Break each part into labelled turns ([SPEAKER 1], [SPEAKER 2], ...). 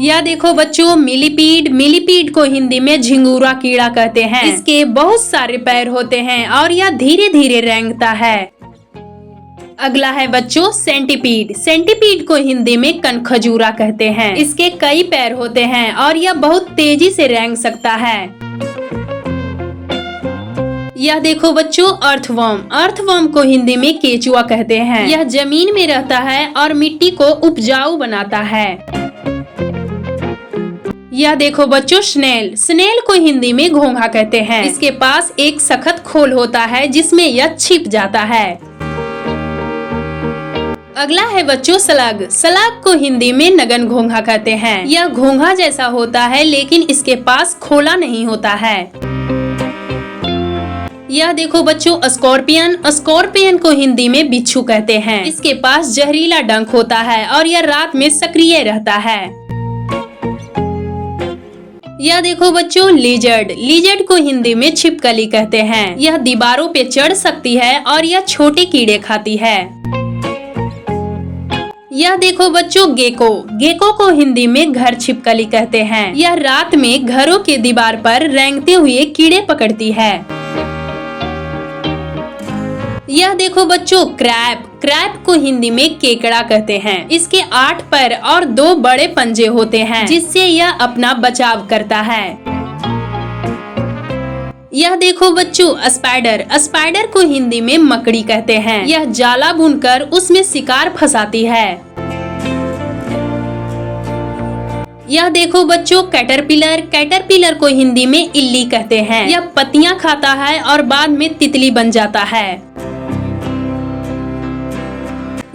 [SPEAKER 1] या देखो बच्चों मिलीपीड। मिलीपीड को हिंदी में झिंगूरा कीड़ा कहते हैं। इसके बहुत सारे पैर होते हैं और यह धीरे धीरे रेंगता है। अगला है बच्चों सेंटीपीड। सेंटीपीड को हिंदी में कनखजूरा कहते हैं। इसके कई पैर होते हैं और यह बहुत तेजी से रेंग सकता है। यह देखो बच्चों अर्थवर्म। अर्थवर्म को हिंदी में केचुआ कहते हैं। यह जमीन में रहता है और मिट्टी को उपजाऊ बनाता है। यह देखो बच्चों स्नेल। स्नेल को हिंदी में घोंघा कहते हैं। इसके पास एक सख्त खोल होता है जिसमें यह छिप जाता है। अगला है बच्चों स्लग। स्लग को हिंदी में नगन घोंघा कहते हैं। यह घोंघा जैसा होता है लेकिन इसके पास खोला नहीं होता है। यह देखो बच्चों स्कॉर्पियन। स्कॉर्पियन को हिंदी में बिच्छू कहते हैं। इसके पास जहरीला डंक होता है और यह रात में सक्रिय रहता है। यह देखो बच्चों लिजर्ड। लिजर्ड को हिंदी में छिपकली कहते हैं। यह दीवारों पे चढ़ सकती है और यह छोटे कीड़े खाती है। यह देखो बच्चों गेको। गेको को हिंदी में घर छिपकली कहते हैं। यह रात में घरों के दीवार पर रेंगते हुए कीड़े पकड़ती है। यह देखो बच्चों क्रैब। क्रैब को हिंदी में केकड़ा कहते हैं। इसके 8 पैर और 2 बड़े पंजे होते हैं जिससे यह अपना बचाव करता है। यह देखो बच्चों स्पाइडर। स्पाइडर को हिंदी में मकड़ी कहते हैं। यह जाला बुनकर उसमें शिकार फंसाती है। यह देखो बच्चों कैटरपिलर। कैटरपिलर को हिंदी में इल्ली कहते हैं। यह पत्तियां खाता है और बाद में तितली बन जाता है।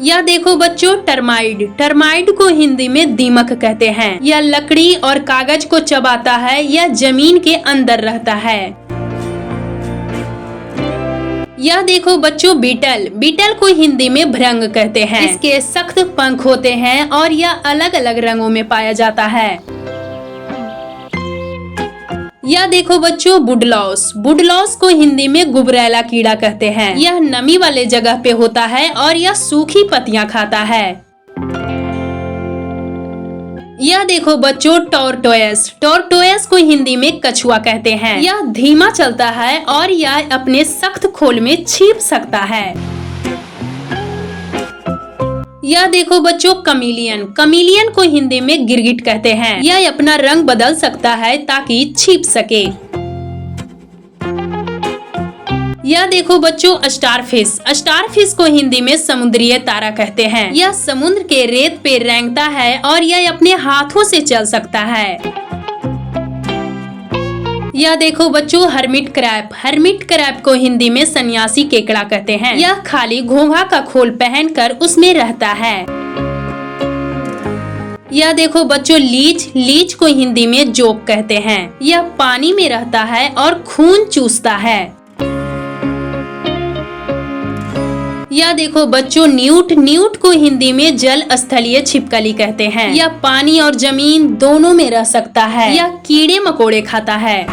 [SPEAKER 1] यह देखो बच्चों टर्माइड। टर्माइड को हिंदी में दीमक कहते हैं। यह लकड़ी और कागज को चबाता है। यह जमीन के अंदर रहता है। यह देखो बच्चों बीटल। बीटल को हिंदी में भृंग कहते हैं। इसके सख्त पंख होते हैं और यह अलग अलग रंगों में पाया जाता है। यह देखो बच्चों बुडलॉस। बुडलॉस को हिंदी में गुबरैला कीड़ा कहते हैं। यह नमी वाले जगह पे होता है और यह सूखी पत्तियां खाता है। यह देखो बच्चों टॉर्टोइस। टॉर्टोइस को हिंदी में कछुआ कहते हैं। यह धीमा चलता है और यह अपने सख्त खोल में छिप सकता है। यह देखो बच्चों कमीलियन। कमीलियन को हिंदी में गिरगिट कहते हैं। यह अपना रंग बदल सकता है ताकि छिप सके। यह देखो बच्चों स्टारफिश। स्टारफिश को हिंदी में समुद्रीय तारा कहते हैं। यह समुद्र के रेत पे रेंगता है और यह अपने हाथों से चल सकता है। यह देखो बच्चों हर्मिट क्रैब। हर्मिट क्रैब को हिंदी में सन्यासी केकड़ा कहते हैं। यह खाली घोंघा का खोल पहनकर उसमें रहता है। यह देखो बच्चों लीच। लीच को हिंदी में जोक कहते हैं। यह पानी में रहता है और खून चूसता है। यह देखो बच्चों न्यूट। न्यूट को हिंदी में जल स्थलीय छिपकली कहते हैं। यह पानी और जमीन दोनों में रह सकता है। यह कीड़े मकोड़े खाता है।